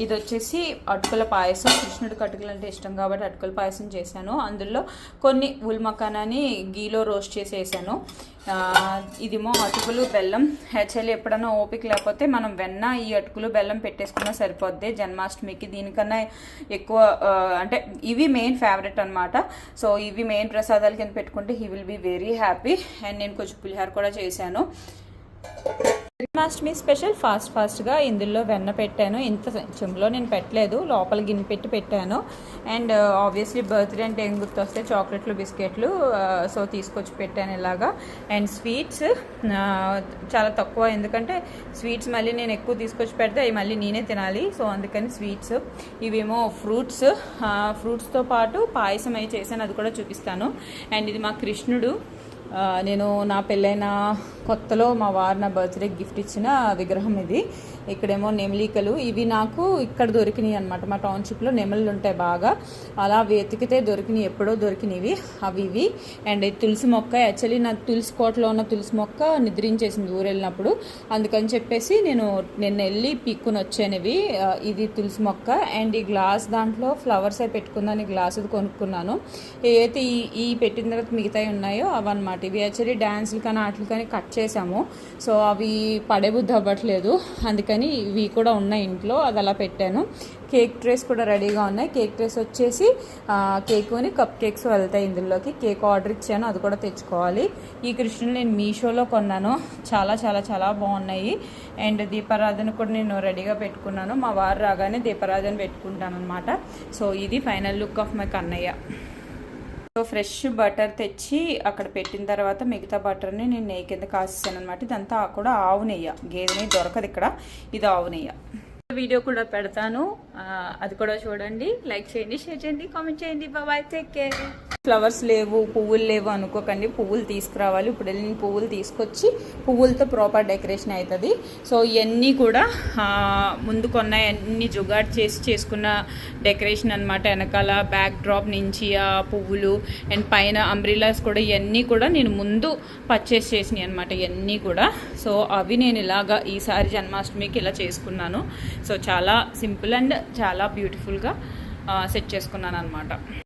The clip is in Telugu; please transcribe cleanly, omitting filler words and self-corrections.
ఇది వచ్చేసి అటుకుల పాయసం. కృష్ణుడికి అటుకులు అంటే ఇష్టం కాబట్టి అటుకుల పాయసం చేశాను. అందులో కొన్ని ఉల్ మకానాని గీలో రోస్ట్ చేసి వేసాను. ఇదేమో అటుకులు బెల్లం. యాక్చువల్లీ ఎప్పుడైనా ఓపిక లేకపోతే మనం వెన్న ఈ అటుకులు బెల్లం పెట్టేసుకున్నా సరిపోద్ది జన్మాష్టమికి. దీనికన్నా ఎక్కువ అంటే ఇవి మెయిన్ ఫేవరెట్ అనమాట. సో ఇవి మెయిన్ ప్రసాదాల కింద పెట్టుకుంటే he will be very happy. And నేను కొంచెం పులిహార కూడా చేశాను. జన్మాష్టమి స్పెషల్ ఫాస్ట్గా ఇందులో వెన్న పెట్టాను. ఇంత చెంబులో నేను పెట్టలేదు, లోపల గిన్నె పెట్టి పెట్టాను. అండ్ ఆబ్వియస్లీ బర్త్డే అంటే ఏం గుర్తొస్తే చాక్లెట్లు బిస్కెట్లు, సో తీసుకొచ్చి పెట్టాను ఇలాగా. అండ్ స్వీట్స్ చాలా తక్కువ, ఎందుకంటే స్వీట్స్ మళ్ళీ నేను ఎక్కువ తీసుకొచ్చి పెడితే అవి మళ్ళీ నేనే తినాలి. సో అందుకని స్వీట్స్. ఇవేమో ఫ్రూట్స్తో పాటు పాయసం అవి చేశాను, అది కూడా చూపిస్తాను. అండ్ ఇది మా కృష్ణుడు. నేను నా పెళ్ళైన కొత్తలో మా వారు నా బర్త్డే గిఫ్ట్ ఇచ్చిన విగ్రహం ఇది. ఇక్కడేమో నెమలికలు. ఇవి నాకు ఇక్కడ దొరికినాయి అనమాట. మా టౌన్షిప్లో నెమళ్ళు ఉంటాయి బాగా, అలా వెతికితే దొరికినాయి, ఎప్పుడో దొరికినవి అవి ఇవి. అండ్ తులసి మొక్క. యాక్చువల్లీ నా తులసి కోటలో ఉన్న తులసి మొక్క నిద్రించేసింది ఊరు వెళ్ళినప్పుడు, అందుకని చెప్పేసి నేను నిన్న వెళ్ళి పీక్కుని వచ్చానివి. ఇది తులసి మొక్క. అండ్ ఈ గ్లాస్ దాంట్లో ఫ్లవర్స్ అవి పెట్టుకుందాని గ్లాస్ ఇది కొనుక్కున్నాను. ఏవైతే ఈ పెట్టిన తర్వాత మిగతాయి ఉన్నాయో అవన్నమాట. ఇవి యాక్చువల్లీ డ్యాన్స్లు కానీ వాటికి కానీ కట్ చేసాము. సో అవి పడే బుద్ధి అవ్వట్లేదు, అందుకని ఇవి కూడా ఉన్నాయి ఇంట్లో, అది అలా పెట్టాను. కేక్ ట్రేస్ కూడా రెడీగా ఉన్నాయి. కేక్ ట్రేస్ వచ్చేసి కేకుని కప్ కేక్స్ వెళ్తాయి ఇందులోకి. కేక్ ఆర్డర్ ఇచ్చాను, అది కూడా తెచ్చుకోవాలి. ఈ కృష్ణుని నేను మీషోలో కొన్నాను. చాలా చాలా చాలా బాగున్నాయి. అండ్ దీపారాధన కూడా నేను రెడీగా పెట్టుకున్నాను. మా వారు రాగానే దీపారాధన పెట్టుకుంటాను అనమాట. సో ఇది final look of my Kannayya. So fresh butter తెచ్చి అక్కడ పెట్టిన తర్వాత మిగతా బటర్ని నేను నెయ్యి కింద కాసేసాను అనమాట. ఇదంతా కూడా ఆవు నెయ్యి, గేదె నెయ్యి దొరకదు ఇక్కడ, ఇది ఆవు నెయ్యి. వీడియో కూడా పెడతాను, అది కూడా చూడండి. లైక్ చేయండి, షేర్ చేయండి, కామెంట్ చేయండి. Bye, take care. ఫ్లవర్స్ లేవు, పువ్వులు లేవు అనుకోకండి, పువ్వులు తీసుకురావాలి. ఇప్పుడు నేను పువ్వులు తీసుకొచ్చి పువ్వులతో ప్రాపర్ డెకరేషన్ అవుతుంది. సో ఇవన్నీ కూడా ముందు కొన్న అన్ని జుగాడ్ చేసి చేసుకున్న డెకరేషన్ అనమాట. వెనకాల బ్యాక్ డ్రాప్ నుంచి ఆ పువ్వులు అండ్ పైన అంబ్రిలాస్ కూడా, ఇవన్నీ కూడా నేను ముందు పర్చేస్ చేసినాయి అనమాట ఇవన్నీ కూడా. సో అవి నేను ఇలాగా ఈసారి జన్మాష్టమికి ఇలా చేసుకున్నాను. సో చాలా సింపుల్ అండ్ చాలా బ్యూటిఫుల్గా సెట్ చేసుకున్నాను అనమాట.